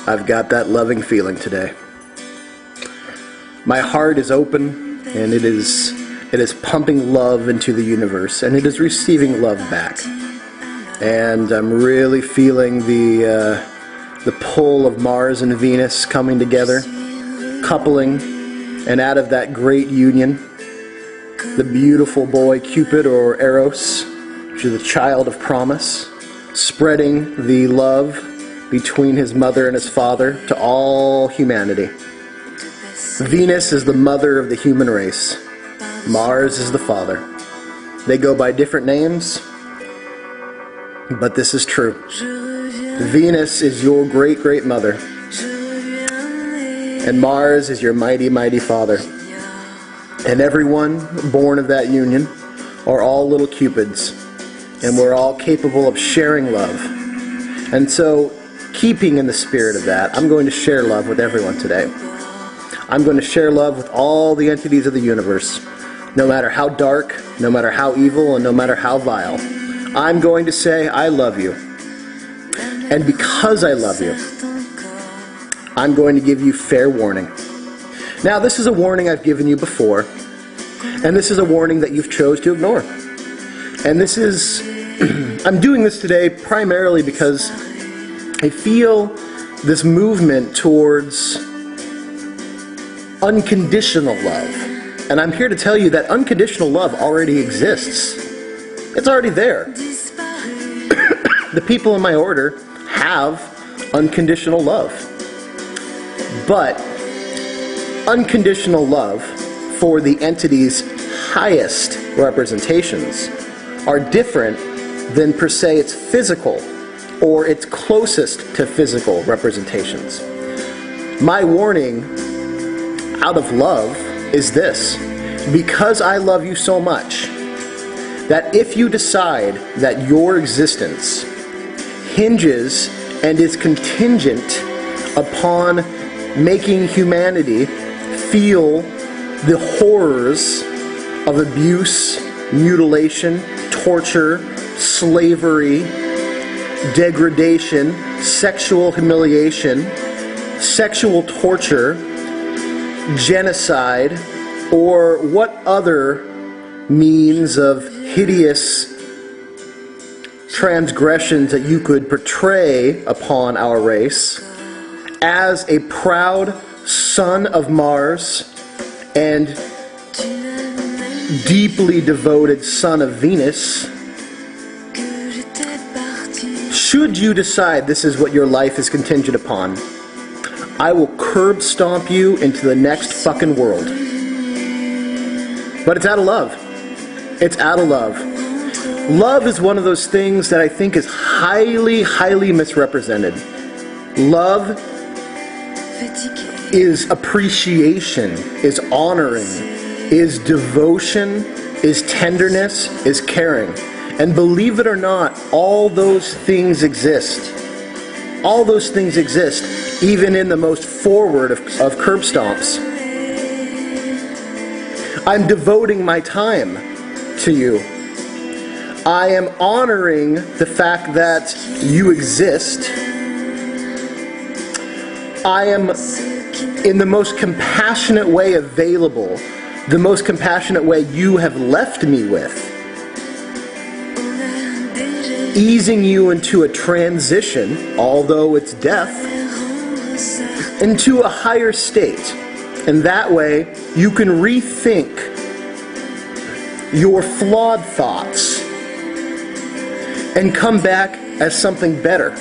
I've got that loving feeling today. My heart is open, and it is pumping love into the universe, and it is receiving love back. And I'm really feeling the pull of Mars and Venus coming together, coupling, and out of that great union, the beautiful boy Cupid, or Eros, which is the child of promise, spreading the love between his mother and his father to all humanity. Venus is the mother of the human race. Mars is the father. They go by different names, but this is true. Venus is your great mother, and Mars is your mighty father. And everyone born of that union are all little Cupids, and we're all capable of sharing love. And so, keeping in the spirit of that, I'm going to share love with everyone today. I'm going to share love with all the entities of the universe, no matter how dark, no matter how evil, and no matter how vile. I'm going to say, I love you. And because I love you, I'm going to give you fair warning. Now, this is a warning I've given you before, and this is a warning that you've chose to ignore. And this is, I'm doing this today primarily because I feel this movement towards unconditional love. And I'm here to tell you that unconditional love already exists. It's already there. The people in my order have unconditional love. But unconditional love for the entity's highest representations are different than per se its physical or its closest to physical representations. My warning out of love is this: because I love you so much, that if you decide that your existence hinges and is contingent upon making humanity feel the horrors of abuse, mutilation, torture, slavery, degradation, sexual humiliation, sexual torture, genocide, or what other means of hideous transgressions that you could portray upon our race, as a proud son of Mars and deeply devoted son of Venus, should you decide this is what your life is contingent upon, I will curb stomp you into the next fucking world. But it's out of love. It's out of love. Love is one of those things that I think is highly misrepresented. Love is appreciation, is honoring, is devotion, is tenderness, is caring. And believe it or not, all those things exist. All those things exist, even in the most forward of curb stomps. I'm devoting my time to you. I am honoring the fact that you exist. I am, in the most compassionate way available, the most compassionate way you have left me with, easing you into a transition, although it's death, into a higher state. And that way, you can rethink your flawed thoughts and come back as something better,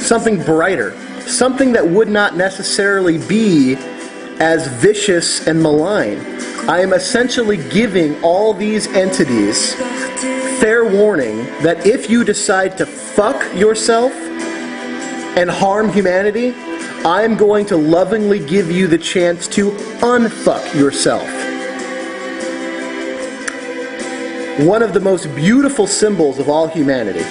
something brighter, something that would not necessarily be as vicious and malign. I am essentially giving all these entities fair warning that if you decide to fuck yourself and harm humanity, I'm going to lovingly give you the chance to unfuck yourself. One of the most beautiful symbols of all humanity,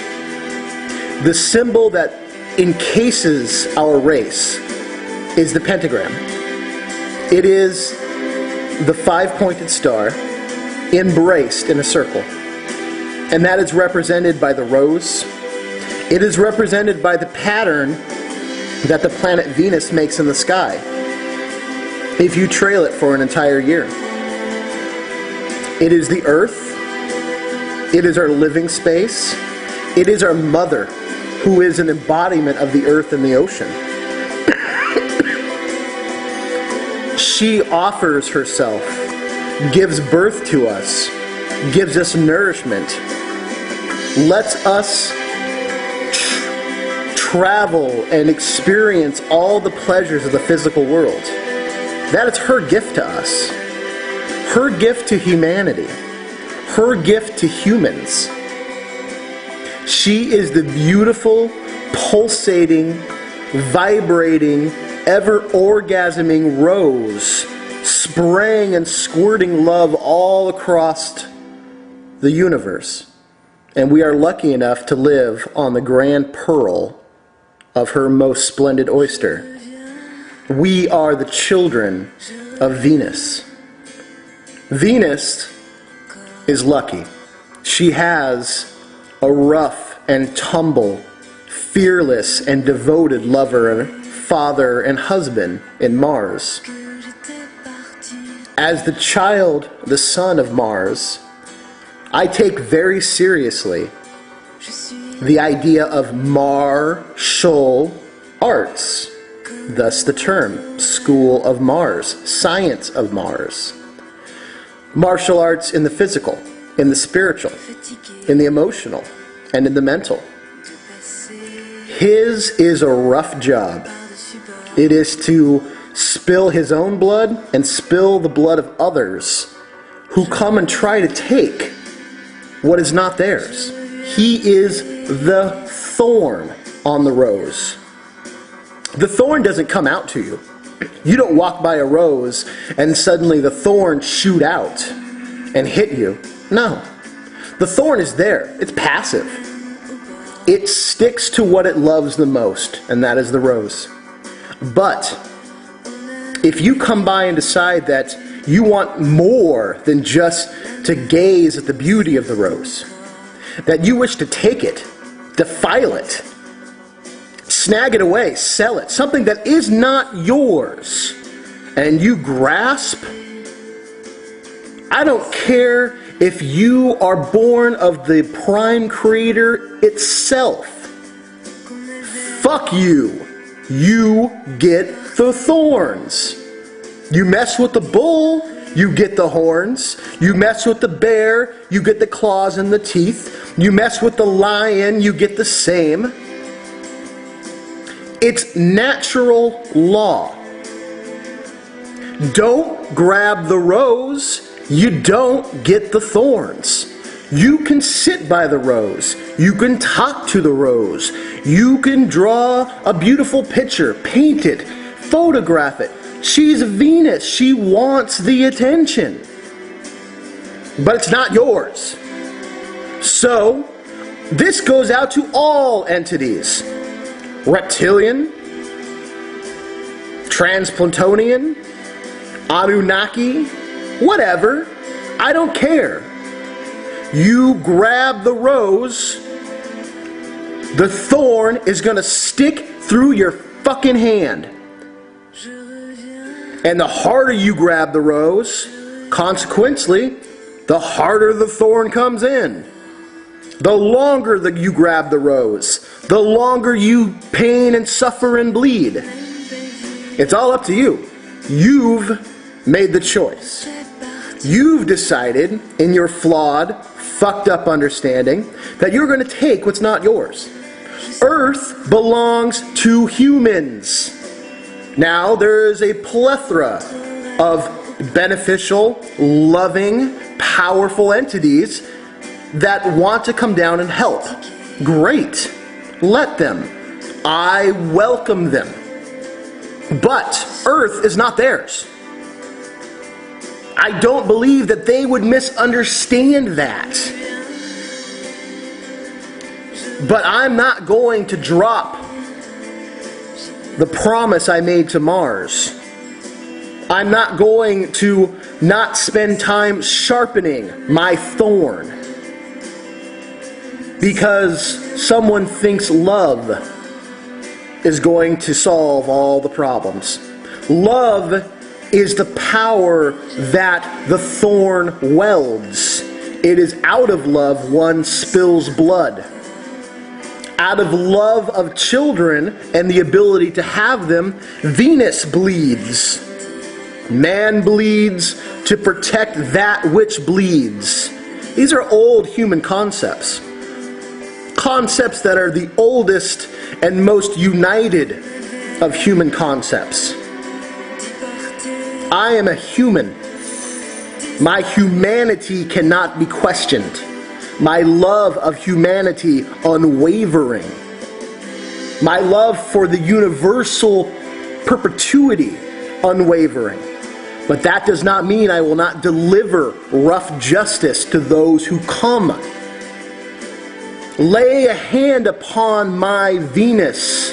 the symbol that encases our race, is the pentagram. It is the five-pointed star embraced in a circle. And that is represented by the rose. It is represented by the pattern that the planet Venus makes in the sky if you trail it for an entire year. It is the Earth. It is our living space. It is our mother, who is an embodiment of the earth and the ocean. She offers herself, gives birth to us, gives us nourishment, lets us travel and experience all the pleasures of the physical world. That is her gift to us. Her gift to humanity. Her gift to humans. She is the beautiful, pulsating, vibrating, ever-orgasming rose, spraying and squirting love all across the universe. And we are lucky enough to live on the grand pearl of her most splendid oyster. We are the children of Venus. Venus is lucky. She has a rough and tumble, fearless and devoted lover, father and husband in Mars. As the child, the son of Mars, I take very seriously the idea of martial arts, thus the term School of Mars, Science of Mars. Martial arts in the physical, in the spiritual, in the emotional, and in the mental. His is a rough job. It is to spill his own blood and spill the blood of others who come and try to take what is not theirs. He is the thorn on the rose. The thorn doesn't come out to you. You don't walk by a rose and suddenly the thorn shoot out and hit you. No. The thorn is there. It's passive. It sticks to what it loves the most, and that is the rose. But if you come by and decide that you want more than just to gaze at the beauty of the rose, that you wish to take it, defile it, snag it away, sell it, something that is not yours, and you grasp, I don't care if you are born of the prime creator itself. Fuck you. You get the thorns. You mess with the bull, you get the horns. You mess with the bear, you get the claws and the teeth. You mess with the lion, you get the same. It's natural law. Don't grab the rose, you don't get the thorns. You can sit by the rose. You can talk to the rose. You can draw a beautiful picture, paint it, photograph it. She's Venus. She wants the attention. But it's not yours. So, this goes out to all entities. Reptilian, Transplantonian, Anunnaki, whatever. I don't care. You grab the rose, the thorn is going to stick through your fucking hand. And the harder you grab the rose, consequently, the harder the thorn comes in. The longer that you grab the rose, the longer you pain and suffer and bleed. It's all up to you. You've made the choice. You've decided, in your flawed, fucked up understanding, that you're going to take what's not yours. Earth belongs to humans. Now there is a plethora of beneficial, loving, powerful entities that want to come down and help. Great. Let them. I welcome them. But Earth is not theirs. I don't believe that they would misunderstand that. But I'm not going to drop the promise I made to Mars. I'm not going to not spend time sharpening my thorn because someone thinks love is going to solve all the problems. Love is the power that the thorn welds. It is out of love one spills blood. Out of love of children and the ability to have them, Venus bleeds. Man bleeds to protect that which bleeds. These are old human concepts. Concepts that are the oldest and most united of human concepts. I am a human. My humanity cannot be questioned. My love of humanity unwavering. My love for the universal perpetuity unwavering. But that does not mean I will not deliver rough justice to those who come. Lay a hand upon my Venus,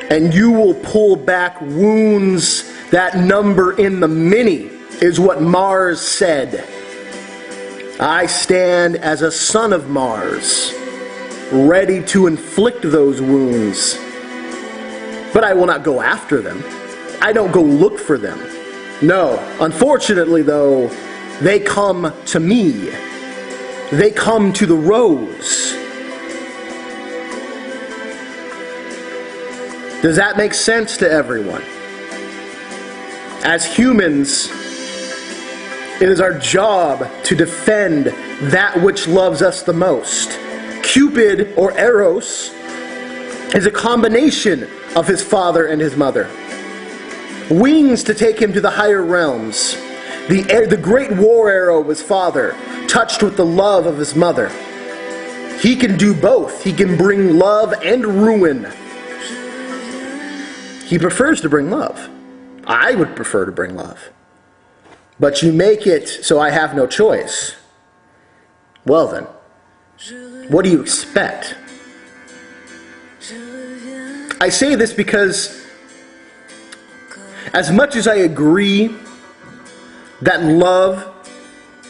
and you will pull back wounds that number in the many, is what Mars said. I stand as a son of Mars, ready to inflict those wounds. But I will not go after them. I don't go look for them. No, unfortunately though, they come to me. They come to the rose. Does that make sense to everyone? As humans, it is our job to defend that which loves us the most. Cupid, or Eros, is a combination of his father and his mother. Wings to take him to the higher realms. The great war arrow of his father, touched with the love of his mother. He can do both. He can bring love and ruin. He prefers to bring love. I would prefer to bring love. But you make it so I have no choice. Well then, what do you expect? I say this because as much as I agree that love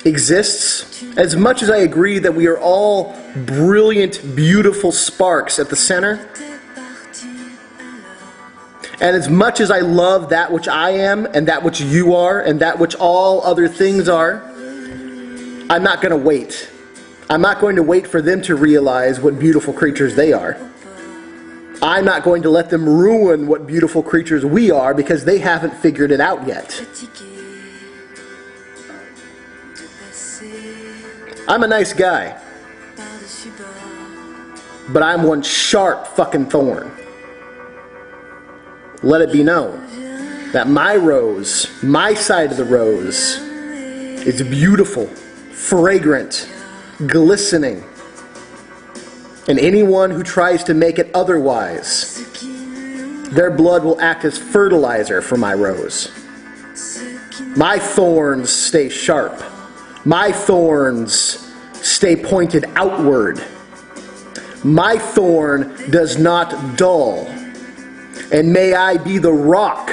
exists, as much as I agree that we are all brilliant, beautiful sparks at the center, and as much as I love that which I am, and that which you are, and that which all other things are, I'm not going to wait. I'm not going to wait for them to realize what beautiful creatures they are. I'm not going to let them ruin what beautiful creatures we are because they haven't figured it out yet. I'm a nice guy, but I'm one sharp fucking thorn. Let it be known that my rose, my side of the rose, is beautiful, fragrant, glistening. And anyone who tries to make it otherwise, their blood will act as fertilizer for my rose. My thorns stay sharp. My thorns stay pointed outward. My thorn does not dull. And may I be the rock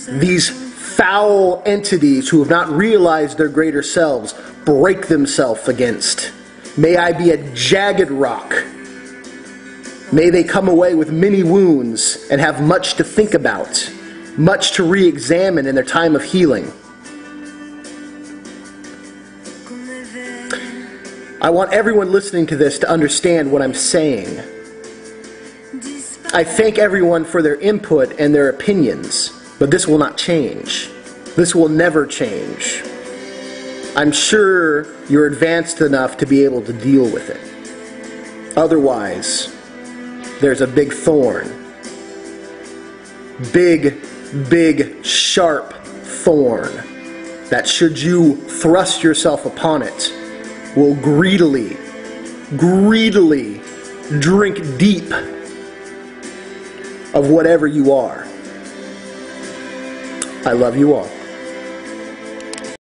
these foul entities who have not realized their greater selves break themselves against. May I be a jagged rock. May they come away with many wounds and have much to think about, much to re-examine in their time of healing. I want everyone listening to this to understand what I'm saying. I thank everyone for their input and their opinions, but this will not change. This will never change. I'm sure you're advanced enough to be able to deal with it. Otherwise, there's a big thorn. Big, sharp thorn that should you thrust yourself upon it, will greedily drink deep of whatever you are. I love you all.